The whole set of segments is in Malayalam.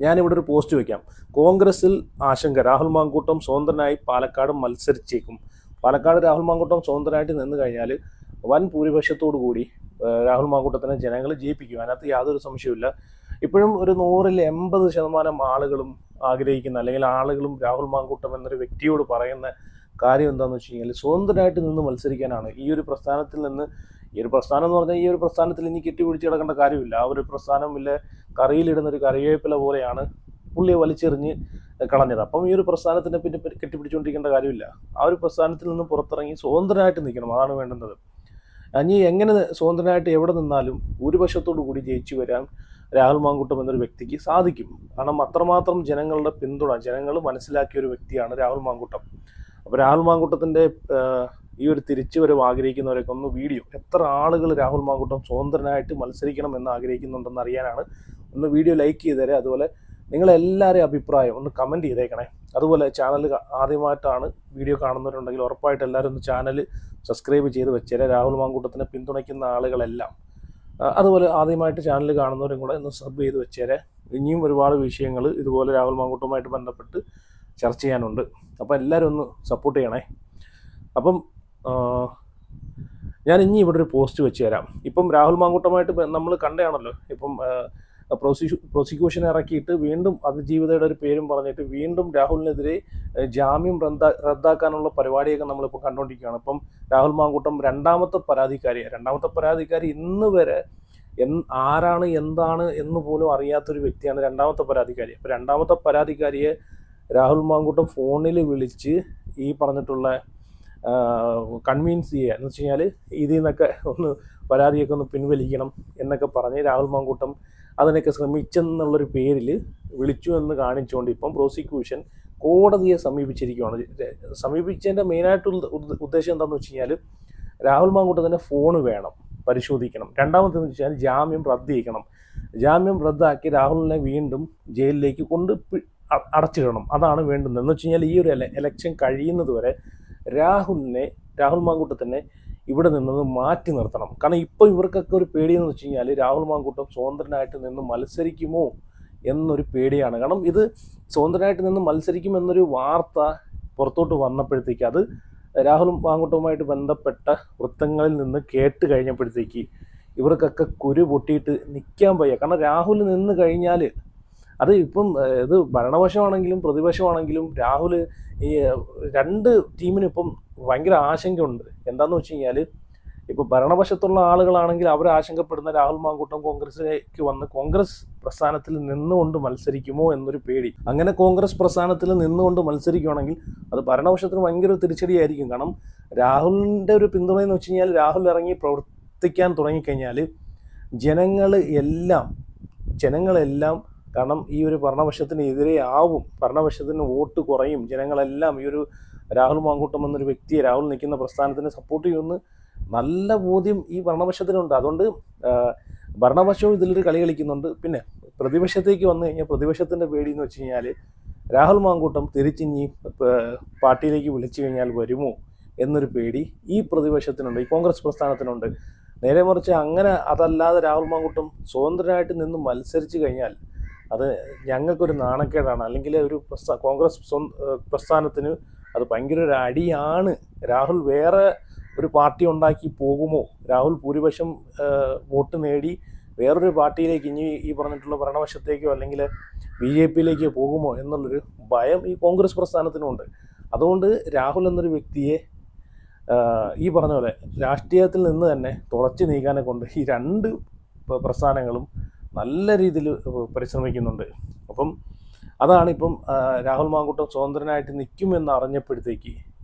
ഞാനിവിടെ ഒരു പോസ്റ്റ് വയ്ക്കാം. കോൺഗ്രസിൽ ആശങ്ക, രാഹുൽ മാങ്കൂട്ടം സ്വതന്ത്രനായി പാലക്കാട് മത്സരിച്ചേക്കും. പാലക്കാട് രാഹുൽ മാങ്കൂട്ടം സ്വതന്ത്രനായിട്ട് നിന്ന് കഴിഞ്ഞാൽ വൻ ഭൂരിപക്ഷത്തോടു കൂടി രാഹുൽ മാങ്കൂട്ടത്തിനെ ജനങ്ങൾ ജയിപ്പിക്കും. അതിനകത്ത് യാതൊരു സംശയവുമില്ല. ഇപ്പോഴും ഒരു 100-80% ആളുകളും ആഗ്രഹിക്കുന്ന, അല്ലെങ്കിൽ ആളുകളും രാഹുൽ മാങ്കൂട്ടം എന്നൊരു വ്യക്തിയോട് പറയുന്ന കാര്യം എന്താണെന്ന് വെച്ച് കഴിഞ്ഞാൽ, സ്വതന്ത്രനായിട്ട് നിന്ന് മത്സരിക്കാനാണ്. ഈ ഒരു പ്രസ്ഥാനത്തിൽ നിന്ന്, ഈ ഒരു പ്രസ്ഥാനം എന്ന് പറഞ്ഞാൽ ഈ ഒരു പ്രസ്ഥാനത്തിൽ ഇനി കെട്ടിപ്പിടിച്ച് കിടക്കേണ്ട കാര്യമില്ല. ആ ഒരു പ്രസ്ഥാനം ഇല്ല കറിയിലിടുന്ന ഒരു കറിവേപ്പില പോലെയാണ് പുള്ളിയെ വലിച്ചെറിഞ്ഞ് കളഞ്ഞത്. അപ്പം ഈ ഒരു പ്രസ്ഥാനത്തിനെ പിന്നെ കെട്ടിപ്പിടിച്ചുകൊണ്ടിരിക്കേണ്ട കാര്യമില്ല. ആ ഒരു പ്രസ്ഥാനത്തിൽ നിന്ന് പുറത്തിറങ്ങി സ്വതന്ത്രനായിട്ട് നിൽക്കണം. അതാണ് വേണ്ടുന്നത്. ഇനി എങ്ങനെ സ്വതന്ത്രനായിട്ട് എവിടെ നിന്നാലും ഭൂരിപക്ഷത്തോടു കൂടി ജയിച്ചു വരാൻ രാഹുൽ മാങ്കൂട്ടം എന്നൊരു വ്യക്തിക്ക് സാധിക്കും. കാരണം അത്രമാത്രം ജനങ്ങളുടെ പിന്തുണ, ജനങ്ങൾ മനസ്സിലാക്കിയ ഒരു വ്യക്തിയാണ് രാഹുൽ മാങ്കൂട്ടം. അപ്പോൾ രാഹുൽ മാങ്കൂട്ടത്തിൻ്റെ ഈ ഒരു തിരിച്ചുവരവ് ആഗ്രഹിക്കുന്നവരൊക്കെ ഒന്ന് വീഡിയോ, എത്ര ആളുകൾ രാഹുൽ മാങ്കൂട്ടം സ്വതന്ത്രനായിട്ട് മത്സരിക്കണം എന്ന് ആഗ്രഹിക്കുന്നുണ്ടെന്ന് അറിയാനാണ്. ഒന്ന് വീഡിയോ ലൈക്ക് ചെയ്തേരെ. അതുപോലെ നിങ്ങളെല്ലാവരെയും അഭിപ്രായം ഒന്ന് കമൻറ്റ് ചെയ്തേക്കണേ. അതുപോലെ ചാനൽ ആദ്യമായിട്ടാണ് വീഡിയോ കാണുന്നവരുണ്ടെങ്കിൽ ഉറപ്പായിട്ട് എല്ലാവരും ഒന്ന് ചാനൽ സബ്സ്ക്രൈബ് ചെയ്ത് വെച്ചേരെ, രാഹുൽ മാങ്കൂട്ടത്തിനെ പിന്തുണയ്ക്കുന്ന ആളുകളെല്ലാം. അതുപോലെ ആദ്യമായിട്ട് ചാനൽ കാണുന്നവരും കൂടെ ഒന്ന് സബ് ചെയ്ത് വെച്ചേരെ. ഇനിയും ഒരുപാട് വിഷയങ്ങൾ ഇതുപോലെ രാഹുൽ മാങ്കൂട്ടവുമായിട്ട് ബന്ധപ്പെട്ട് ചർച്ച ചെയ്യാനുണ്ട്. അപ്പോൾ എല്ലാവരും ഒന്ന് സപ്പോർട്ട് ചെയ്യണേ. അപ്പം ഞാൻ ഇനി ഇവിടെ ഒരു പോസ്റ്റ് വെച്ച് തരാം. ഇപ്പം രാഹുൽ മാങ്കൂട്ടമായിട്ട് നമ്മൾ കണ്ടതാണല്ലോ. ഇപ്പം പ്രോസിക്യൂഷൻ ഇറക്കിയിട്ട് വീണ്ടും അതിജീവിതയുടെ ഒരു പേരും പറഞ്ഞിട്ട് വീണ്ടും രാഹുലിനെതിരെ ജാമ്യം റദ്ദാക്കാനുള്ള പരിപാടിയൊക്കെ നമ്മളിപ്പോൾ കണ്ടുകൊണ്ടിരിക്കുകയാണ്. ഇപ്പം രാഹുൽ മാങ്കൂട്ടം രണ്ടാമത്തെ പരാതിക്കാരി ഇന്ന് വരെ ആരാണ് എന്താണ് എന്ന് പോലും അറിയാത്തൊരു വ്യക്തിയാണ് രണ്ടാമത്തെ പരാതിക്കാരി. അപ്പോൾ രണ്ടാമത്തെ പരാതിക്കാരിയെ രാഹുൽ മാങ്കൂട്ടം ഫോണിൽ വിളിച്ച് ഈ പറഞ്ഞിട്ടുള്ള കൺവിൻസ് ചെയ്യുക എന്ന് വെച്ച് കഴിഞ്ഞാൽ ഇതിൽ നിന്നൊക്കെ ഒന്ന് പരാതിയൊക്കെ ഒന്ന് പിൻവലിക്കണം എന്നൊക്കെ പറഞ്ഞ് രാഹുൽ മാങ്കൂട്ടം അതിനൊക്കെ ശ്രമിച്ചെന്നുള്ളൊരു പേരിൽ വിളിച്ചു എന്ന് കാണിച്ചുകൊണ്ട് ഇപ്പം പ്രോസിക്യൂഷൻ കോടതിയെ സമീപിച്ചിരിക്കുകയാണ്. സമീപിച്ചതിൻ്റെ മെയിനായിട്ടുള്ള ഉദ്ദേശം എന്താണെന്ന് വെച്ച് കഴിഞ്ഞാൽ, രാഹുൽ മാങ്കൂട്ടത്തിൻ്റെ ഫോണ് വേണം, പരിശോധിക്കണം. രണ്ടാമതെന്ന് വെച്ചാൽ ജാമ്യം റദ്ദാക്കണം. ജാമ്യം റദ്ദാക്കി രാഹുലിനെ വീണ്ടും ജയിലിലേക്ക് അടച്ചിടണം. അതാണ് വേണ്ടുന്നത്. എന്ന് വെച്ച് കഴിഞ്ഞാൽ ഈ ഒരു എലക്ഷൻ കഴിയുന്നത് വരെ രാഹുൽ മാങ്കൂട്ടത്തിനെ ഇവിടെ നിന്ന് മാറ്റി നിർത്തണം. കാരണം ഇപ്പോൾ ഇവർക്കൊക്കെ ഒരു പേടിയെന്ന് വെച്ച് കഴിഞ്ഞാൽ, രാഹുൽ മാങ്കൂട്ടം സ്വതന്ത്രനായിട്ട് നിന്ന് മത്സരിക്കുമോ എന്നൊരു പേടിയാണ്. കാരണം ഇത് സ്വതന്ത്രനായിട്ട് നിന്ന് മത്സരിക്കുമെന്നൊരു വാർത്ത പുറത്തോട്ട് വന്നപ്പോഴത്തേക്ക്, അത് രാഹുൽ മാങ്കൂട്ടവുമായിട്ട് ബന്ധപ്പെട്ട വൃത്തങ്ങളിൽ നിന്ന് കേട്ട് കഴിഞ്ഞപ്പോഴത്തേക്ക് ഇവർക്കൊക്കെ കുരു പൊട്ടിയിട്ട് നിൽക്കാൻ വയ്യ. കാരണം രാഹുൽ നിന്ന് കഴിഞ്ഞാൽ അത് ഇപ്പം ഇത് ഭരണപക്ഷമാണെങ്കിലും പ്രതിപക്ഷമാണെങ്കിലും രാഹുൽ ഈ രണ്ട് ടീമിനും ഇപ്പം ഭയങ്കര ആശങ്കയുണ്ട്. എന്താണെന്ന് വെച്ച് കഴിഞ്ഞാൽ, ഇപ്പോൾ ഭരണപക്ഷത്തുള്ള ആളുകളാണെങ്കിൽ അവർ ആശങ്കപ്പെടുന്ന രാഹുൽ മാങ്കൂട്ടം കോൺഗ്രസിലേക്ക് വന്ന് കോൺഗ്രസ് പ്രസ്ഥാനത്തിൽ നിന്നുകൊണ്ട് മത്സരിക്കുമോ എന്നൊരു പേടി. അങ്ങനെ കോൺഗ്രസ് പ്രസ്ഥാനത്തിൽ നിന്നുകൊണ്ട് മത്സരിക്കുകയാണെങ്കിൽ അത് ഭരണപക്ഷത്തിന് ഭയങ്കര തിരിച്ചടിയായിരിക്കും. കാരണം രാഹുലിൻ്റെ ഒരു പിന്തുണയെന്ന് വെച്ച് കഴിഞ്ഞാൽ, രാഹുൽ ഇറങ്ങി പ്രവർത്തിക്കാൻ തുടങ്ങിക്കഴിഞ്ഞാൽ ജനങ്ങളെല്ലാം കാരണം ഈ ഒരു ഭരണപക്ഷത്തിന് എതിരെ ആവും, ഭരണപക്ഷത്തിന് വോട്ട് കുറയും, ജനങ്ങളെല്ലാം ഈ ഒരു രാഹുൽ മാങ്കൂട്ടം എന്നൊരു വ്യക്തിയെ, രാഹുൽ നിൽക്കുന്ന പ്രസ്ഥാനത്തിനെ സപ്പോർട്ട് ചെയ്യുമെന്ന് നല്ല ബോധ്യം ഈ ഭരണപക്ഷത്തിനുണ്ട്. അതുകൊണ്ട് ഭരണപക്ഷവും ഇതിലൊരു കളി കളിക്കുന്നുണ്ട്. പിന്നെ പ്രതിപക്ഷത്തേക്ക് വന്നു കഴിഞ്ഞാൽ പ്രതിപക്ഷത്തിൻ്റെ പേടി എന്ന് വെച്ച് കഴിഞ്ഞാൽ, രാഹുൽ മാങ്കൂട്ടം തിരിച്ചിഞ്ഞി പാർട്ടിയിലേക്ക് വിളിച്ചു കഴിഞ്ഞാൽ വരുമോ എന്നൊരു പേടി ഈ പ്രതിപക്ഷത്തിനുണ്ട്, ഈ കോൺഗ്രസ് പ്രസ്ഥാനത്തിനുണ്ട്. നേരെ മറിച്ച് അങ്ങനെ അതല്ലാതെ രാഹുൽ മാങ്കൂട്ടം സ്വതന്ത്രനായിട്ട് നിന്ന് മത്സരിച്ച് കഴിഞ്ഞാൽ അത് ഞങ്ങൾക്കൊരു നാണക്കേടാണ്. അല്ലെങ്കിൽ ഒരു കോൺഗ്രസ് പ്രസ്ഥാനത്തിന് അത് ഭയങ്കര ഒരു അടിയാണ്. രാഹുൽ വേറെ ഒരു പാർട്ടി ഉണ്ടാക്കി പോകുമോ, രാഹുൽ ഭൂരിപക്ഷം വോട്ട് നേടി വേറൊരു പാർട്ടിയിലേക്ക്, ഇനി ഈ പറഞ്ഞിട്ടുള്ള ഭരണപക്ഷത്തേക്കോ അല്ലെങ്കിൽ BJP-യിലേക്കോ പോകുമോ എന്നുള്ളൊരു ഭയം ഈ കോൺഗ്രസ് പ്രസ്ഥാനത്തിനുമുണ്ട്. അതുകൊണ്ട് രാഹുൽ എന്നൊരു വ്യക്തിയെ ഈ പറഞ്ഞ പോലെ രാഷ്ട്രീയത്തിൽ നിന്ന് തന്നെ തുളച്ചു നീക്കാനെ കൊണ്ട് ഈ രണ്ട് പ്രസ്ഥാനങ്ങളും നല്ല രീതിയിൽ പരിശ്രമിക്കുന്നുണ്ട്. അപ്പം അതാണ് ഇപ്പം രാഹുൽ മാങ്കൂട്ടം സ്വതന്ത്രനായിട്ട് നിൽക്കുമെന്ന് അറിഞ്ഞപ്പോഴത്തേക്ക്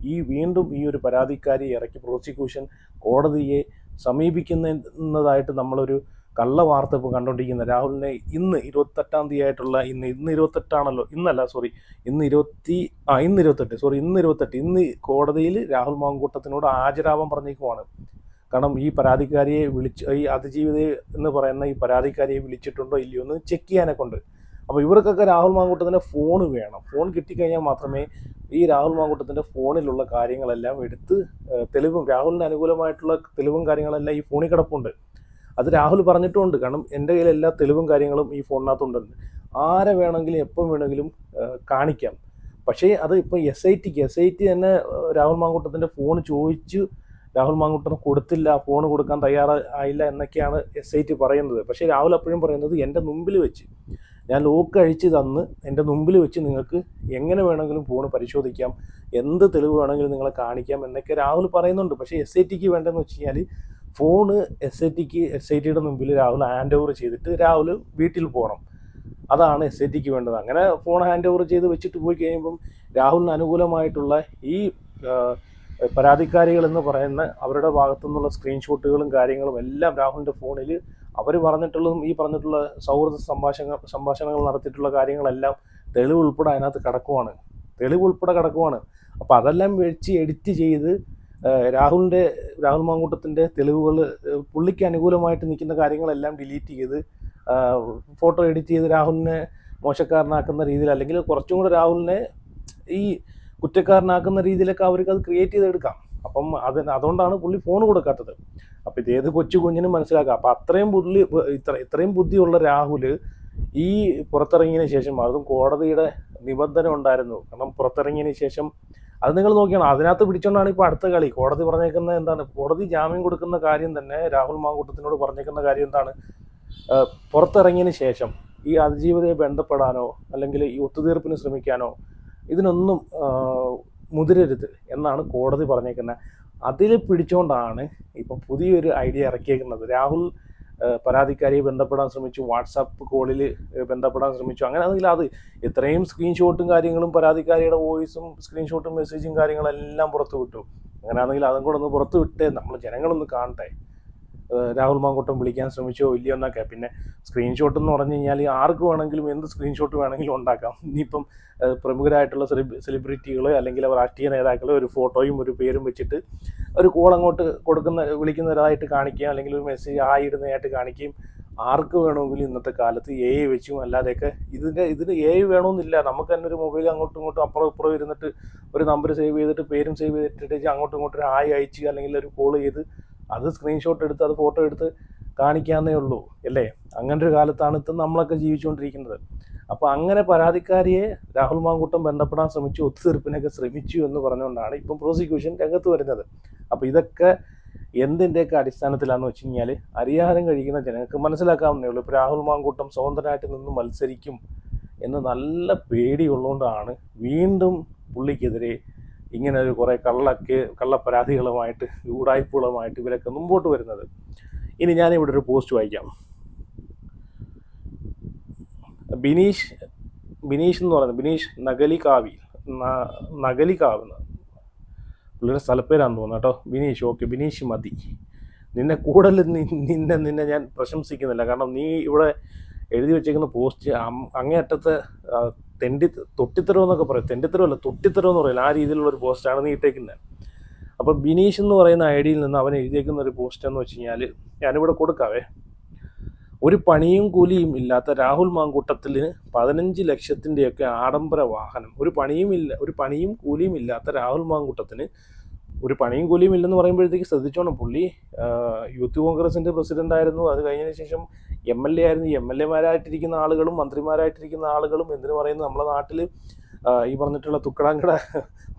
വീണ്ടും ഈ ഒരു പരാതിക്കാരി ഇറക്കി പ്രോസിക്യൂഷൻ കോടതിയെ സമീപിക്കുന്നതായിട്ട് നമ്മളൊരു കള്ള വാർത്ത ഇപ്പോൾ കണ്ടുകൊണ്ടിരിക്കുന്നത്. രാഹുലിനെ ഇന്ന് 28-ാം തീയതി ആയിട്ടുള്ള ഇന്ന് 28ആണല്ലോ, ഇന്ന് കോടതിയിൽ രാഹുൽ മാങ്കൂട്ടത്തിനോട് ഹാജരാവാൻ പറഞ്ഞേക്കുവാണ്. കാരണം ഈ പരാതിക്കാരിയെ ഈ അതിജീവിത എന്ന് പറയുന്ന ഈ പരാതിക്കാരിയെ വിളിച്ചിട്ടുണ്ടോ ഇല്ലയോ എന്ന് ചെക്ക് ചെയ്യാനെ കൊണ്ട്. അപ്പോൾ ഇവർക്കൊക്കെ രാഹുൽ മാങ്കൂട്ടത്തിൻ്റെ ഫോൺ വേണം. ഫോൺ കിട്ടിക്കഴിഞ്ഞാൽ മാത്രമേ ഈ രാഹുൽ മാങ്കൂട്ടത്തിൻ്റെ ഫോണിലുള്ള കാര്യങ്ങളെല്ലാം എടുത്ത് രാഹുലിന് അനുകൂലമായിട്ടുള്ള തെളിവും കാര്യങ്ങളെല്ലാം ഈ ഫോണിൽ കിടപ്പുണ്ട്. അത് രാഹുൽ പറഞ്ഞിട്ടുമുണ്ട്. കാരണം എൻ്റെ കയ്യിൽ എല്ലാ തെളിവും കാര്യങ്ങളും ഈ ഫോണിനകത്തുണ്ട്. ആരെ വേണമെങ്കിലും എപ്പം വേണമെങ്കിലും കാണിക്കാം. പക്ഷേ അത് ഇപ്പോൾ എസ് ഐ ടി തന്നെ രാഹുൽ മാങ്കൂട്ടത്തിൻ്റെ ഫോൺ ചോദിച്ചു, രാഹുൽ മാങ്കൂട്ടത്തിന് കൊടുത്തില്ല, ഫോൺ കൊടുക്കാൻ തയ്യാറായില്ല എന്നൊക്കെയാണ് SIT പറയുന്നത്. പക്ഷേ രാഹുൽ അപ്പോഴും പറയുന്നത് എൻ്റെ മുമ്പിൽ വെച്ച്, ഞാൻ ലോക്ക് അഴിച്ച് തന്ന് എൻ്റെ മുമ്പിൽ വെച്ച് നിങ്ങൾക്ക് എങ്ങനെ വേണമെങ്കിലും ഫോൺ പരിശോധിക്കാം, എന്ത് തെളിവ് വേണമെങ്കിലും നിങ്ങളെ കാണിക്കാം എന്നൊക്കെ രാഹുൽ പറയുന്നുണ്ട്. പക്ഷേ SITക്ക് വേണ്ടതെന്ന് വെച്ച് കഴിഞ്ഞാൽ ഫോണ് SITയുടെ മുമ്പിൽ രാഹുൽ ഹാൻഡ് ഓവർ ചെയ്തിട്ട് രാഹുൽ വീട്ടിൽ പോകണം. അതാണ് SITക്ക് വേണ്ടത്. അങ്ങനെ ഫോൺ ഹാൻഡ് ഓവർ ചെയ്ത് വെച്ചിട്ട് പോയി കഴിയുമ്പം രാഹുലിന് അനുകൂലമായിട്ടുള്ള ഈ പരാതിക്കാരികൾ എന്ന് പറയുന്ന അവരുടെ ഭാഗത്തു നിന്നുള്ള സ്ക്രീൻഷോട്ടുകളും കാര്യങ്ങളും എല്ലാം രാഹുലിൻ്റെ ഫോണിൽ അവർ പറഞ്ഞിട്ടുള്ളതും ഈ പറഞ്ഞിട്ടുള്ള സൗഹൃദ സംഭാഷണങ്ങൾ നടത്തിയിട്ടുള്ള കാര്യങ്ങളെല്ലാം തെളിവ് ഉൾപ്പെടെ അതിനകത്ത് കിടക്കുവാണ്. അപ്പോൾ അതെല്ലാം വെച്ച് എഡിറ്റ് ചെയ്ത് രാഹുൽ മാങ്കൂട്ടത്തിൻ്റെ തെളിവുകൾ, പുള്ളിക്ക് അനുകൂലമായിട്ട് നിൽക്കുന്ന കാര്യങ്ങളെല്ലാം ഡിലീറ്റ് ചെയ്ത് ഫോട്ടോ എഡിറ്റ് ചെയ്ത് രാഹുലിനെ മോശക്കാരനാക്കുന്ന രീതിയിൽ, അല്ലെങ്കിൽ കുറച്ചും കൂടെ രാഹുലിനെ ഈ കുറ്റക്കാരനാക്കുന്ന രീതിയിലൊക്കെ അവർക്ക് അത് ക്രിയേറ്റ് ചെയ്തെടുക്കാം. അപ്പം അതുകൊണ്ടാണ് പുള്ളി ഫോൺ കൊടുക്കാത്തത്. അപ്പം ഇതേത് കൊച്ചു കുഞ്ഞിനും മനസ്സിലാക്കാം. അപ്പം ഇത്രയും ബുദ്ധിയുള്ള രാഹുൽ ഈ പുറത്തിറങ്ങിയതിന് ശേഷം, അതും കോടതിയുടെ നിബന്ധന ഉണ്ടായിരുന്നു. കാരണം പുറത്തിറങ്ങിയതിന് ശേഷം അത് നിങ്ങൾ നോക്കിയാണ്, അതിനകത്ത് പിടിച്ചുകൊണ്ടാണ് ഇപ്പോൾ അടുത്ത കളി. കോടതി പറഞ്ഞേക്കുന്നത് എന്താണ്? കോടതി ജാമ്യം കൊടുക്കുന്ന കാര്യം തന്നെ രാഹുൽ മാങ്കൂട്ടത്തിനോട് പറഞ്ഞേക്കുന്ന കാര്യം എന്താണ്? പുറത്തിറങ്ങിയതിന് ശേഷം ഈ അതിജീവിതയെ ബന്ധപ്പെടാനോ അല്ലെങ്കിൽ ഈ ഒത്തുതീർപ്പിന് ശ്രമിക്കാനോ ഇതിനൊന്നും മുതിരരുത് എന്നാണ് കോടതി പറഞ്ഞേക്കുന്നത്. അതിൽ പിടിച്ചുകൊണ്ടാണ് ഇപ്പം പുതിയൊരു ഐഡിയ ഇറക്കിയേക്കുന്നത്. രാഹുൽ പരാതിക്കാരിയെ ബന്ധപ്പെടാൻ ശ്രമിച്ചു, വാട്സാപ്പ് കോളിൽ ബന്ധപ്പെടാൻ ശ്രമിച്ചു. അങ്ങനെയാണെങ്കിൽ അത് ഇത്രയും സ്ക്രീൻഷോട്ടും കാര്യങ്ങളും, പരാതിക്കാരിയുടെ വോയിസും സ്ക്രീൻഷോട്ടും മെസ്സേജും കാര്യങ്ങളെല്ലാം പുറത്തു വിട്ടു. അങ്ങനെയാണെങ്കിൽ അതും കൂടെ ഒന്ന് പുറത്ത് വിട്ടേ നമ്മൾ ജനങ്ങളൊന്ന് കാണട്ടെ, രാഹുൽ മാങ്കൂട്ടം വിളിക്കാൻ ശ്രമിച്ചോ ഇല്ലയോ എന്നൊക്കെ. പിന്നെ സ്ക്രീൻഷോട്ട് എന്ന് പറഞ്ഞു കഴിഞ്ഞാൽ ആർക്ക് വേണമെങ്കിലും എന്ത് സ്ക്രീൻഷോട്ട് വേണമെങ്കിലും ഉണ്ടാക്കാം. ഇനിയിപ്പം പ്രമുഖരായിട്ടുള്ള സെലിബ്രിറ്റികൾ അല്ലെങ്കിൽ രാഷ്ട്രീയ നേതാക്കൾ ഒരു ഫോട്ടോയും ഒരു പേരും വെച്ചിട്ട് ഒരു കോൾ അങ്ങോട്ട് വിളിക്കുന്നതായിട്ട് കാണിക്കുക, അല്ലെങ്കിൽ ഒരു മെസ്സേജ് ഇടുന്നതായിട്ട് കാണിക്കുകയും ആർക്ക് വേണമെങ്കിലും ഇന്നത്തെ കാലത്ത് AI വെച്ചും അല്ലാതെയൊക്കെ ഇതിന് AI വേണമെന്നില്ല. നമുക്ക് തന്നെ ഒരു മൊബൈൽ അങ്ങോട്ടും ഇങ്ങോട്ടും അപ്പുറം ഇപ്പുറം ഇരുന്നിട്ട് ഒരു നമ്പർ സേവ് ചെയ്തിട്ട് പേരും സേവ് ചെയ്തിട്ട് അങ്ങോട്ടും ഇങ്ങോട്ടും ഒരു അയച്ച് അല്ലെങ്കിൽ ഒരു കോൾ ചെയ്ത് അത് സ്ക്രീൻഷോട്ട് എടുത്ത് അത് ഫോട്ടോ എടുത്ത് കാണിക്കാന്നേ ഉള്ളൂ അല്ലേ? അങ്ങനെ ഒരു കാലത്താണ് ഇപ്പം നമ്മളൊക്കെ ജീവിച്ചുകൊണ്ടിരിക്കുന്നത്. അപ്പോൾ അങ്ങനെ പരാതിക്കാരിയെ രാഹുൽ മാങ്കൂട്ടം ബന്ധപ്പെടാൻ ശ്രമിച്ചു, ഒത്തുതീർപ്പിനൊക്കെ ശ്രമിച്ചു എന്ന് പറഞ്ഞുകൊണ്ടാണ് ഇപ്പം പ്രോസിക്യൂഷൻ രംഗത്ത് വരുന്നത്. അപ്പോൾ ഇതൊക്കെ എന്തിൻ്റെയൊക്കെ അടിസ്ഥാനത്തിലാണെന്ന് വെച്ച് കഴിഞ്ഞാൽ അറിയാനും കഴിക്കുന്ന ജനങ്ങൾക്ക് മനസ്സിലാക്കാവുന്നേ ഉള്ളൂ. ഇപ്പോൾ രാഹുൽ മാങ്കൂട്ടം സ്വതന്ത്രനായിട്ട് നിന്ന് മത്സരിക്കും എന്ന് നല്ല പേടിയുള്ളതുകൊണ്ടാണ് വീണ്ടും പുള്ളിക്കെതിരെ ഇങ്ങനെ ഒരു കുറേ കള്ളപ്പരാതികളുമായിട്ട് ഉടായ്പകളുമായിട്ട് ഇവരൊക്കെ മുമ്പോട്ട് വരുന്നത്. ഇനി ഞാനിവിടെ ഒരു പോസ്റ്റ് വായിക്കാം. ബിനീഷ് എന്ന് പറയുന്നത് ബിനീഷ് നഗലിക്കാവ് പുള്ളിയുടെ സ്ഥലപ്പേരാണെന്ന് തോന്നുന്നു കേട്ടോ. ബിനീഷ്, ഓക്കെ, ബിനീഷ് മതി. നിന്നെ കൂടുതൽ നിന്നെ ഞാൻ പ്രശംസിക്കുന്നില്ല. കാരണം നീ ഇവിടെ എഴുതി വെച്ചേക്കുന്ന പോസ്റ്റ് അങ്ങേയറ്റത്തെ തൊട്ടിത്തരവെന്നൊക്കെ പറയും. തെണ്ടിത്തരവല്ല, തൊട്ടിത്തരവെന്ന് പറയില്ല, ആ രീതിയിലുള്ളൊരു പോസ്റ്റാണ് നീ ഇട്ടേക്കുന്നത്. അപ്പോൾ ബിനീഷ് എന്ന് പറയുന്ന ഐഡിയിൽ നിന്ന് അവൻ എഴുതിയേക്കുന്ന ഒരു പോസ്റ്റ് എന്ന് വെച്ച് കഴിഞ്ഞാൽ ഞാനിവിടെ കൊടുക്കാവേ. ഒരു പണിയും കൂലിയും ഇല്ലാത്ത രാഹുൽ മാങ്കൂട്ടത്തിന് 15 ലക്ഷത്തിൻ്റെയൊക്കെ ആഡംബര വാഹനം. ഒരു പണിയും കൂലിയും ഇല്ലാത്ത രാഹുൽ മാങ്കൂട്ടത്തിന് ഒരു പണിയും കൂലിയും ഇല്ലെന്ന് പറയുമ്പോഴത്തേക്ക് ശ്രദ്ധിച്ചോണം, പുള്ളി യൂത്ത് കോൺഗ്രസിൻ്റെ പ്രസിഡന്റ് ആയിരുന്നു. അത് കഴിഞ്ഞതിന് ശേഷം MLA ആയിരുന്നു. MLA-മാരായിട്ടിരിക്കുന്ന ആളുകളും മന്ത്രിമാരായിട്ടിരിക്കുന്ന ആളുകളും, എന്തിനു പറയുന്നത്, നമ്മുടെ നാട്ടിൽ ഈ പറഞ്ഞിട്ടുള്ള തുക്കടാങ്കട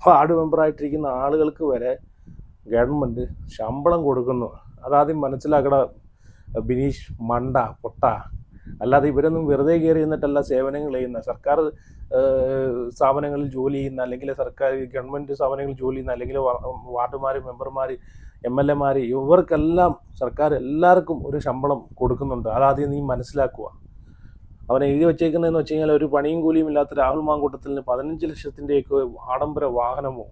വാർഡ് മെമ്പറായിട്ടിരിക്കുന്ന ആളുകൾക്ക് വരെ ഗവൺമെൻറ് ശമ്പളം കൊടുക്കുന്നു. അതാദ്യം മനസ്സിലാക്കട ബിനീഷ് മണ്ട പൊട്ട. അല്ലാതെ ഇവരൊന്നും വെറുതെ കയറി നിന്നിട്ടല്ല സേവനങ്ങൾ ചെയ്യുന്ന. സർക്കാർ സ്ഥാപനങ്ങളിൽ ജോലി ചെയ്യുന്ന, അല്ലെങ്കിൽ ഗവൺമെൻറ് സ്ഥാപനങ്ങളിൽ ജോലി ചെയ്യുന്ന, അല്ലെങ്കിൽ വാർഡുമാർ, മെമ്പർമാർ, MLA-മാർ, ഇവർക്കെല്ലാം സർക്കാർ എല്ലാവർക്കും ഒരു ശമ്പളം കൊടുക്കുന്നുണ്ട്. അതാദ്യം നീ മനസ്സിലാക്കുക. അവൻ എഴുതി വെച്ചേക്കുന്നതെന്ന് വെച്ച് കഴിഞ്ഞാൽ ഒരു പണിയും കൂലിയും ഇല്ലാത്ത രാഹുൽ മാങ്കൂട്ടത്തിന് 15 ലക്ഷത്തിൻ്റെയൊക്കെ ആഡംബര വാഹനമോ,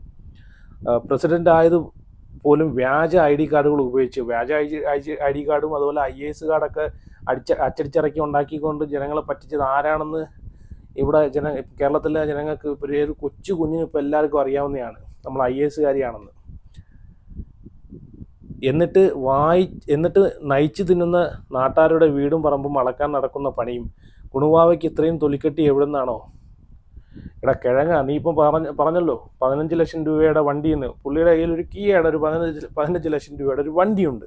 പ്രസിഡന്റ് ആയത് പോലും വ്യാജ ID കാർഡുകൾ ഉപയോഗിച്ച്, വ്യാജ ID കാർഡും അതുപോലെ IAS കാർഡൊക്കെ അച്ചടിച്ചിറക്കി ഉണ്ടാക്കിക്കൊണ്ട് ജനങ്ങളെ പറ്റിച്ചത് ആരാണെന്ന് ഇവിടെ കേരളത്തിലെ ജനങ്ങൾക്ക് ഒരു കൊച്ചു കുഞ്ഞിന് ഇപ്പോൾ എല്ലാവർക്കും അറിയാവുന്നതാണ്, നമ്മൾ IAS കാരിയാണെന്ന്. എന്നിട്ട് നയിച്ചു തിന്നുന്ന നാട്ടാരുടെ വീടും പറമ്പും അളക്കാൻ നടക്കുന്ന പണിയും കുണുവാവയ്ക്ക് ഇത്രയും തൊലിക്കെട്ടി എവിടെ നിന്നാണോ? എടാ കിഴങ്ങ, നീ ഇപ്പം പറഞ്ഞല്ലോ 15 ലക്ഷം രൂപയുടെ വണ്ടിയെന്ന്. പുള്ളിയുടെ കയ്യിൽ ഒരു കിയയുടെ ഒരു 15 ലക്ഷം രൂപയുടെ ഒരു വണ്ടിയുണ്ട്.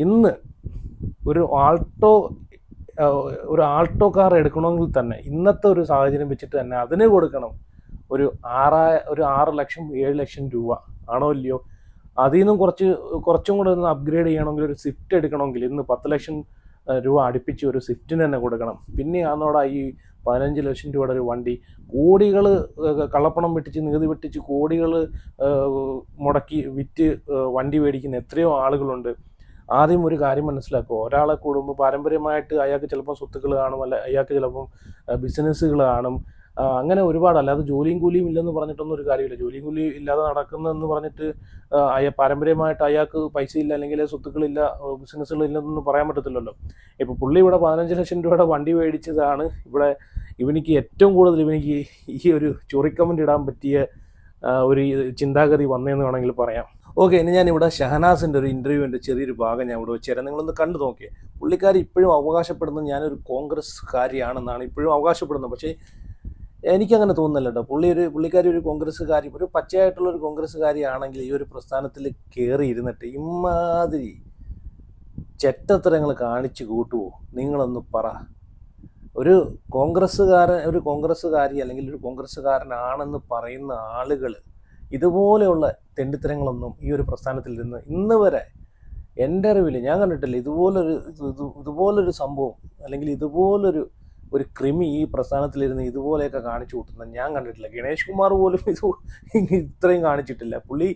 ഇന്ന് ഒരു ആൾട്ടോ കാർ എടുക്കണമെങ്കിൽ തന്നെ ഇന്നത്തെ ഒരു സാഹചര്യം വെച്ചിട്ട് തന്നെ അതിന് കൊടുക്കണം ഒരു 6 ലക്ഷം 7 ലക്ഷം രൂപ, ആണോ ഇല്ലയോ? അതിൽ നിന്നും കുറച്ചും കൂടെ ഒന്ന് അപ്ഗ്രേഡ് ചെയ്യണമെങ്കിൽ ഒരു സ്വിഫ്റ്റ് എടുക്കണമെങ്കിൽ ഇന്ന് 10 ലക്ഷം രൂപ അടുപ്പിച്ച് ഒരു സ്വിഫ്റ്റിന് തന്നെ കൊടുക്കണം. പിന്നെയാണോടാ ഈ 15 ലക്ഷം രൂപയുടെ ഒരു വണ്ടി? കോടികൾ കള്ളപ്പണം വെട്ടിച്ച്, നികുതി വെട്ടിച്ച് കോടികൾ മുടക്കി വിറ്റ് വണ്ടി മേടിക്കുന്ന എത്രയോ ആളുകളുണ്ട്. ആദ്യം ഒരു കാര്യം മനസ്സിലാക്കുക, ഒരാളെ കൂടുമ്പോൾ പാരമ്പര്യമായിട്ട് അയാൾക്ക് ചിലപ്പോൾ സ്വത്തുക്കൾ കാണും, അല്ല അയാൾക്ക് ചിലപ്പം ബിസിനസ്സുകൾ കാണും, അങ്ങനെ ഒരുപാട്. അല്ലാതെ ജോലിയും കൂലിയും ഇല്ലെന്ന് പറഞ്ഞിട്ടൊന്നും ഒരു കാര്യമില്ല. ജോലിയും കൂലിയും ഇല്ലാതെ നടക്കുന്നതെന്ന് പറഞ്ഞിട്ട് പാരമ്പര്യമായിട്ട് അയാൾക്ക് പൈസ ഇല്ല അല്ലെങ്കിൽ സ്വത്തുക്കളില്ല, ബിസിനസ്സുകളില്ലെന്നൊന്നും പറയാൻ പറ്റത്തില്ലല്ലോ. ഇപ്പോൾ പുള്ളി ഇവിടെ 15 ലക്ഷം രൂപയുടെ വണ്ടി മേടിച്ചതാണ് ഇവിടെ ഇവനിക്ക് ഏറ്റവും കൂടുതൽ ഈ ഒരു ചൊറിക്കമൻ്റ് ഇടാൻ പറ്റിയ ഒരു ചിന്താഗതി വന്നതെന്ന് വേണമെങ്കിൽ പറയാം. ഓക്കെ, ഇനി ഞാനിവിടെ ഷഹനാസിൻ്റെ ഒരു ഇൻ്റർവ്യൂവിൻ്റെ ചെറിയൊരു ഭാഗം ഞാൻ ഇവിടെ വെച്ചുതരാം. നിങ്ങളൊന്ന് കണ്ടു നോക്കിയേ. പുള്ളിക്കാരി ഇപ്പോഴും അവകാശപ്പെടുന്നത് ഞാനൊരു കോൺഗ്രസ്സുകാരിയാണെന്നാണ് ഇപ്പോഴും അവകാശപ്പെടുന്നത്. പക്ഷേ എനിക്കങ്ങനെ തോന്നുന്നില്ല കേട്ടോ. പുള്ളിക്കാരി ഒരു കോൺഗ്രസ്സുകാരി, ഒരു പച്ചയായിട്ടുള്ളൊരു കോൺഗ്രസ്സുകാരിയാണെങ്കിൽ ഈ ഒരു പ്രസ്ഥാനത്തിൽ കയറി ഇരുന്നിട്ട് ഇമാതിരി ചെറ്റത്തരങ്ങൾ കാണിച്ചു കൂട്ടുമോ? നിങ്ങളൊന്ന് പറ. ഒരു കോൺഗ്രസ്സുകാരി അല്ലെങ്കിൽ ഒരു കോൺഗ്രസ്സുകാരനാണെന്ന് പറയുന്ന ആളുകൾ ഇതുപോലെയുള്ള തെണ്ടിത്തരങ്ങളൊന്നും ഈ ഒരു പ്രസ്ഥാനത്തിൽ നിന്ന് ഇന്ന് വരെ എൻ്റെ അറിവിൽ ഞാൻ കണ്ടിട്ടില്ല. ഇതുപോലൊരു സംഭവം അല്ലെങ്കിൽ ഒരു ക്രിമി ഈ പ്രസ്ഥാനത്തിലിരുന്ന് ഇതുപോലെയൊക്കെ കാണിച്ചു കൂട്ടുന്നത് ഞാൻ കണ്ടിട്ടില്ല. ഗണേഷ് കുമാർ പോലും ഇത്രയും കാണിച്ചിട്ടില്ല. പുള്ളി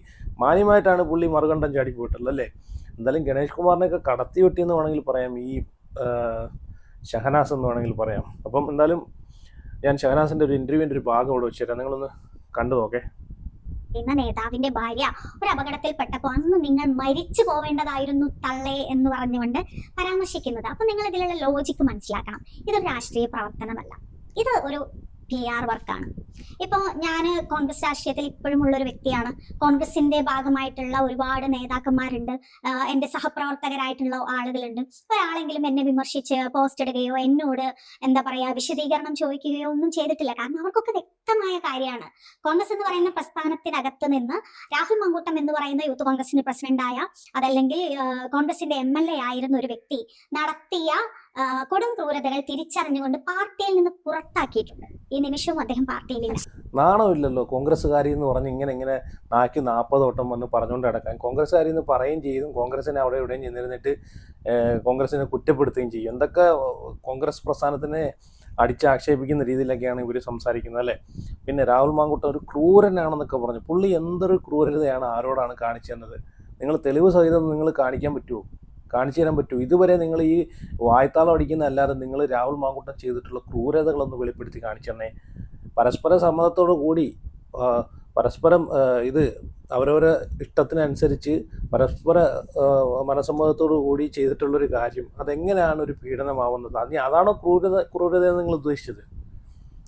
മാന്യമായിട്ടാണ് മറുകണ്ഠം ചാടി പോയിട്ടുള്ളത് അല്ലേ. എന്തായാലും ഗണേഷ് കുമാറിനെയൊക്കെ കടത്തി വെട്ടിയെന്ന് വേണമെങ്കിൽ പറയാം, ഈ ഷഹനാസ് എന്ന് വേണമെങ്കിൽ പറയാം. അപ്പം എന്തായാലും ഞാൻ ഷഹനാസിൻ്റെ ഒരു ഇൻ്റർവ്യൂവിൻ്റെ ഒരു ഭാഗം ഇവിടെ വെച്ചുതരാം, നിങ്ങളൊന്ന് കണ്ടു നോക്കേ. നേതാവിന്റെ ഭാര്യ ഒരു അപകടത്തിൽപ്പെട്ടപ്പോൾ അന്ന് നിങ്ങൾ മരിച്ചു പോവേണ്ടതായിരുന്നു തള്ളേ എന്ന് പറഞ്ഞുകൊണ്ട് പരാമർശിക്കുന്നത്. അപ്പൊ നിങ്ങൾ ഇതിലുള്ള ലോജിക്ക് മനസ്സിലാക്കണം. ഇതൊരു രാഷ്ട്രീയ പ്രവർത്തനമല്ല, ഇത് ഒരു PR വർക്കാണ്. ഇപ്പോൾ ഞാൻ കോൺഗ്രസ് രാഷ്ട്രീയത്തിൽ ഇപ്പോഴും ഉള്ളൊരു വ്യക്തിയാണ്. കോൺഗ്രസിന്റെ ഭാഗമായിട്ടുള്ള ഒരുപാട് നേതാക്കന്മാരുണ്ട്, എൻ്റെ സഹപ്രവർത്തകരായിട്ടുള്ള ആളുകളുണ്ട്. ഒരാളെങ്കിലും എന്നെ വിമർശിച്ച് പോസ്റ്റ് ഇടുകയോ എന്നോട് എന്താ പറയുക വിശദീകരണം ചോദിക്കുകയോ ഒന്നും ചെയ്തിട്ടില്ല. കാരണം അവർക്കൊക്കെ വ്യക്തമായ കാര്യമാണ്. കോൺഗ്രസ് എന്ന് പറയുന്ന പ്രസ്ഥാനത്തിനകത്ത് നിന്ന് രാഹുൽ മങ്കൂട്ടം എന്ന് പറയുന്ന യൂത്ത് കോൺഗ്രസിന്റെ പ്രസിഡന്റായ, അതല്ലെങ്കിൽ കോൺഗ്രസിന്റെ MLA ആയിരുന്ന ഒരു വ്യക്തി നടത്തിയ കൊടും ക്രൂരതകൾ തിരിച്ചറിഞ്ഞുകൊണ്ട് പാർട്ടിയിൽ നിന്ന് പുറത്താക്കിയിട്ടുണ്ട്. ഈ നിമിഷവും അദ്ദേഹം പാർട്ടിയിലില്ല. നാണമില്ലല്ലോ കോൺഗ്രസ്സുകാരി എന്ന് പറഞ്ഞ് ഇങ്ങനെ നാക്കി 40 വട്ടം വന്ന് പറഞ്ഞുകൊണ്ട് കിടക്കാൻ. കോൺഗ്രസ്സുകാരി എന്ന് പറയുകയും ചെയ്യും, കോൺഗ്രസിനെ അവിടെ എവിടെയും ചെന്നിരുന്നിട്ട് കോൺഗ്രസിനെ കുറ്റപ്പെടുത്തുകയും ചെയ്യും. എന്തൊക്കെ കോൺഗ്രസ് പ്രസ്ഥാനത്തിനെ അടിച്ചാക്ഷേപിക്കുന്ന രീതിയിലൊക്കെയാണ് ഇവർ സംസാരിക്കുന്നത് അല്ലേ. പിന്നെ രാഹുൽ മാങ്കൂട്ടം ഒരു ക്രൂരനാണെന്നൊക്കെ പറഞ്ഞു. പുള്ളി എന്തൊരു ക്രൂരതയാണ് ആരോടാണ് കാണിച്ചു തന്നത്? നിങ്ങൾ തെളിവ് സഹിതം നിങ്ങൾ കാണിച്ചു തരാൻ പറ്റുമോ? ഇതുവരെ നിങ്ങൾ ഈ വായ്ത്താളം അടിക്കുന്ന അല്ലാതെ നിങ്ങൾ രാഹുൽ മാങ്കൂട്ടം ചെയ്തിട്ടുള്ള ക്രൂരതകളൊന്ന് വെളിപ്പെടുത്തി കാണിച്ചു തന്നെ. പരസ്പര സമ്മതത്തോടു കൂടി പരസ്പരം അവരവരെ ഇഷ്ടത്തിനനുസരിച്ച് പരസ്പര മനസ്സമ്മതത്തോടു കൂടി ചെയ്തിട്ടുള്ളൊരു കാര്യം അതെങ്ങനെയാണ് ഒരു പീഡനമാവുന്നത്? അതാണോ ക്രൂരത എന്ന് നിങ്ങൾ ഉദ്ദേശിച്ചത്?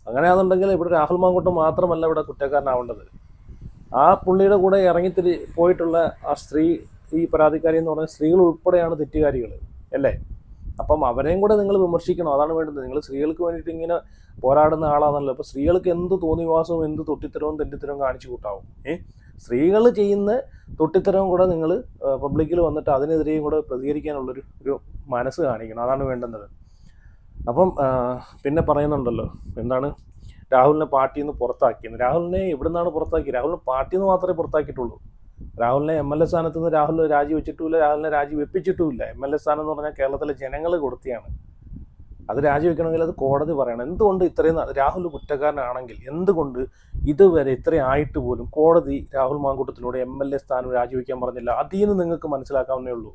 അങ്ങനെയാണെന്നുണ്ടെങ്കിൽ ഇവിടെ രാഹുൽ മാങ്കൂട്ടം മാത്രമല്ല ഇവിടെ കുറ്റക്കാരനാവേണ്ടത്. ആ പുള്ളിയുടെ കൂടെ പോയിട്ടുള്ള ആ സ്ത്രീ, ഈ പരാതിക്കാരി എന്ന് പറഞ്ഞാൽ സ്ത്രീകൾ ഉൾപ്പെടെയാണ് തെറ്റുകാരികൾ അല്ലേ. അപ്പം അവരെയും കൂടെ നിങ്ങൾ വിമർശിക്കണം, അതാണ് വേണ്ടത്. നിങ്ങൾ സ്ത്രീകൾക്ക് വേണ്ടിയിട്ട് ഇങ്ങനെ പോരാടുന്ന ആളാണല്ലോ. അപ്പോൾ സ്ത്രീകൾക്ക് എന്ത് തോന്നിവാസവും എന്ത് തൊട്ടിത്തരവും തെറ്റിത്തരവും കാണിച്ചു കൂട്ടാവും. സ്ത്രീകൾ ചെയ്യുന്ന തൊട്ടിത്തരവും കൂടെ നിങ്ങൾ പബ്ലിക്കിൽ വന്നിട്ട് അതിനെതിരെയും കൂടെ പ്രതികരിക്കാനുള്ളൊരു മനസ്സ് കാണിക്കണം, അതാണ് വേണ്ടുന്നത്. അപ്പം പിന്നെ പറയുന്നുണ്ടല്ലോ എന്താണ്, രാഹുലിനെ പാർട്ടിയിൽ നിന്ന് പുറത്താക്കിയെന്ന്. രാഹുലിനെ എവിടെ നിന്നാണ് പുറത്താക്കിയത്? രാഹുലിനെ പാർട്ടിയിൽ നിന്ന് മാത്രമേ പുറത്താക്കിയിട്ടുള്ളൂ. രാഹുലിനെ MLA സ്ഥാനത്ത് നിന്ന് രാഹുൽ രാജിവെച്ചിട്ടുമില്ല, രാഹുലിനെ രാജിവെപ്പിച്ചിട്ടുമില്ല. MLA സ്ഥാനം എന്ന് പറഞ്ഞാൽ കേരളത്തിലെ ജനങ്ങൾ കൊടുത്തിയാണ്. അത് രാജിവെക്കണമെങ്കിൽ അത് കോടതി പറയണം. എന്തുകൊണ്ട് ഇത്രയും രാഹുൽ കുറ്റക്കാരനാണെങ്കിൽ എന്തുകൊണ്ട് ഇതുവരെ ഇത്രയും ആയിട്ട് പോലും കോടതി രാഹുൽ മാങ്കൂട്ടത്തിലൂടെ MLA സ്ഥാനം രാജിവെക്കാൻ പറഞ്ഞില്ല? അതിൽ നിന്ന് നിങ്ങൾക്ക് മനസ്സിലാക്കാവുന്നേ ഉള്ളൂ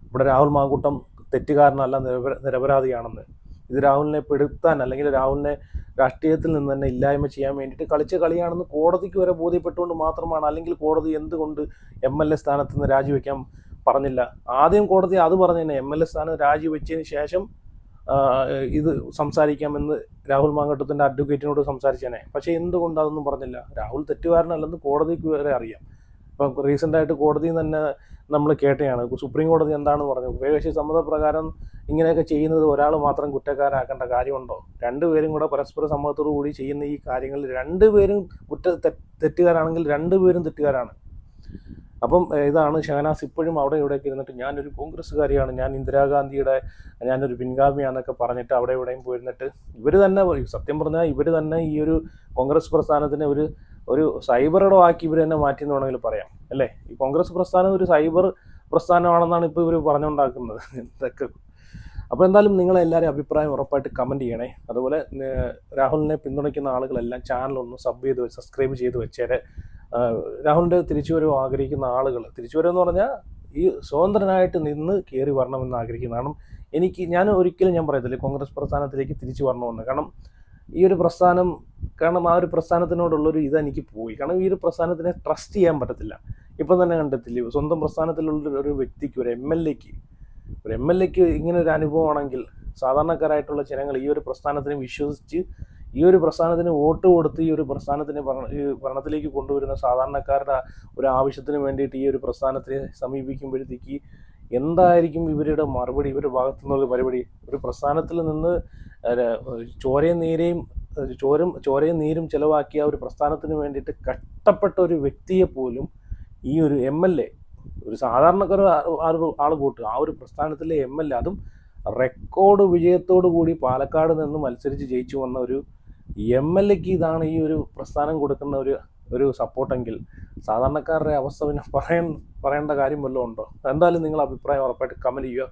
ഇവിടെ രാഹുൽ മാങ്കൂട്ടം തെറ്റുകാരനല്ല, നിരപരാധിയാണെന്ന്. ഇത് രാഹുലിനെ പെടുത്താൻ അല്ലെങ്കിൽ രാഹുലിനെ രാഷ്ട്രീയത്തിൽ നിന്ന് തന്നെ ഇല്ലായ്മ ചെയ്യാൻ വേണ്ടിയിട്ട് കളിച്ച കളിയാണെന്ന് കോടതിക്ക് വരെ ബോധ്യപ്പെട്ടുകൊണ്ട് മാത്രമാണ്. അല്ലെങ്കിൽ കോടതി എന്തുകൊണ്ട് MLA സ്ഥാനത്ത് നിന്ന് രാജിവെക്കാൻ പറഞ്ഞില്ല? ആദ്യം കോടതി അത് പറഞ്ഞതന്നെ, MLA സ്ഥാനം രാജിവെച്ചതിന് ശേഷം ഇത് സംസാരിക്കാമെന്ന് രാഹുൽ മാങ്കൂട്ടത്തിൻ്റെ അഡ്വക്കേറ്റിനോട് സംസാരിച്ചേനെ. പക്ഷേ എന്തുകൊണ്ട് അതൊന്നും പറഞ്ഞില്ല? രാഹുൽ തെറ്റുകാരനല്ലെന്ന് കോടതിക്ക് വരെ അറിയാം. ഇപ്പം റീസെൻ്റായിട്ട് കോടതിയിൽ തന്നെ നമ്മൾ കേട്ടതാണ്, സുപ്രീം കോടതി എന്താണ് പറഞ്ഞത്? ഉഭയകക്ഷി സമ്മതപ്രകാരം ഇങ്ങനെയൊക്കെ ചെയ്യുന്നത് ഒരാൾ മാത്രം കുറ്റക്കാരാക്കേണ്ട കാര്യമുണ്ടോ? രണ്ടുപേരും കൂടെ പരസ്പര സമ്മതത്തോടു കൂടി ചെയ്യുന്ന ഈ കാര്യങ്ങളിൽ രണ്ടുപേരും തെറ്റുകാരാണെങ്കിൽ രണ്ടുപേരും തെറ്റുകാരാണ്. അപ്പം ഇതാണ് ഷഹനാസ് ഇപ്പോഴും അവിടെ ഇവിടെയൊക്കെ ഇരുന്നിട്ട് ഞാനൊരു കോൺഗ്രസ്സുകാരിയാണ്, ഞാൻ ഇന്ദിരാഗാന്ധിയുടെ ഞാനൊരു പിൻഗാമിയാണെന്നൊക്കെ പറഞ്ഞിട്ട് അവിടെ ഇവിടെയും പോയിരുന്നിട്ട് ഇവർ തന്നെ സത്യം പറഞ്ഞാൽ ഇവർ തന്നെ ഈ ഒരു കോൺഗ്രസ് പ്രസ്ഥാനത്തിനെ ഒരു സൈബറിടം ആക്കി ഇവർ തന്നെ മാറ്റി എന്ന് വേണമെങ്കിൽ പറയാം അല്ലേ. ഈ കോൺഗ്രസ് പ്രസ്ഥാനം ഒരു സൈബർ പ്രസ്ഥാനമാണെന്നാണ് ഇപ്പോൾ ഇവർ പറഞ്ഞുകൊണ്ടാക്കുന്നത് ഇതൊക്കെ. അപ്പോൾ എന്തായാലും നിങ്ങളെല്ലാവരും അഭിപ്രായം ഉറപ്പായിട്ട് കമൻറ്റ് ചെയ്യണേ. അതുപോലെ രാഹുലിനെ പിന്തുണയ്ക്കുന്ന ആളുകളെല്ലാം ചാനലൊന്ന് സബ്സ്ക്രൈബ് ചെയ്ത് വെച്ചേരെ. രാഹുലിൻ്റെ തിരിച്ചുവരവ് ആഗ്രഹിക്കുന്ന ആളുകൾ, തിരിച്ചുവരവെന്ന് പറഞ്ഞാൽ ഈ സ്വതന്ത്രനായിട്ട് നിന്ന് കയറി വരണമെന്ന് ആഗ്രഹിക്കുന്ന, കാരണം ഞാൻ ഒരിക്കലും ഞാൻ പറയത്തില്ല കോൺഗ്രസ് പ്രസ്ഥാനത്തിലേക്ക് തിരിച്ചു വരണമെന്ന്. കാരണം ഈ ഒരു പ്രസ്ഥാനം, കാരണം ആ ഒരു പ്രസ്ഥാനത്തിനോടുള്ളൊരു ഇതെനിക്ക് പോയി. കാരണം ഈ ഒരു പ്രസ്ഥാനത്തിനെ ട്രസ്റ്റ് ചെയ്യാൻ പറ്റത്തില്ല. ഇപ്പം തന്നെ കണ്ടെത്തില്ലേ, സ്വന്തം പ്രസ്ഥാനത്തിലുള്ള ഒരു വ്യക്തിക്ക്, ഒരു എം എൽ എക്ക് ഇങ്ങനെ ഒരു അനുഭവമാണെങ്കിൽ സാധാരണക്കാരായിട്ടുള്ള ജനങ്ങൾ ഈ ഒരു പ്രസ്ഥാനത്തിനെ വിശ്വസിച്ച് ഈ ഒരു പ്രസ്ഥാനത്തിന് വോട്ട് കൊടുത്ത് ഈ ഒരു പ്രസ്ഥാനത്തിനെ ഭരണത്തിലേക്ക് കൊണ്ടുവരുന്ന സാധാരണക്കാരുടെ ഒരു ആവശ്യത്തിന് വേണ്ടിയിട്ട് ഈ ഒരു പ്രസ്ഥാനത്തിനെ സമീപിക്കുമ്പോഴത്തേക്ക് എന്തായിരിക്കും ഇവരുടെ മറുപടി, ഇവരുടെ ഭാഗത്തു നിന്നുള്ള പരിപാടി? ഒരു പ്രസ്ഥാനത്തിൽ നിന്ന് ചോരയും നീരും ചിലവാക്കിയ ഒരു പ്രസ്ഥാനത്തിന് വേണ്ടിയിട്ട് കഷ്ടപ്പെട്ട ഒരു വ്യക്തിയെ പോലും ഈ ഒരു എം എൽ എ, ഒരു സാധാരണക്കാർ ആൾ വോട്ട്, ആ ഒരു പ്രസ്ഥാനത്തിലെ എം എൽ എ, അതും റെക്കോർഡ് വിജയത്തോടു കൂടി പാലക്കാട് നിന്ന് മത്സരിച്ച് ജയിച്ചു വന്ന ഒരു എം എൽ എക്ക് ഇതാണ് ഈ ഒരു പ്രസ്ഥാനം കൊടുക്കുന്ന ഒരു സപ്പോർട്ടെങ്കിൽ സാധാരണക്കാരുടെ അവസ്ഥ പിന്നെ പറയേണ്ട കാര്യം വല്ലതും ഉണ്ടോ? എന്തായാലും നിങ്ങൾ അഭിപ്രായം ഉറപ്പായിട്ട് കമൻറ്റ് ചെയ്യുക.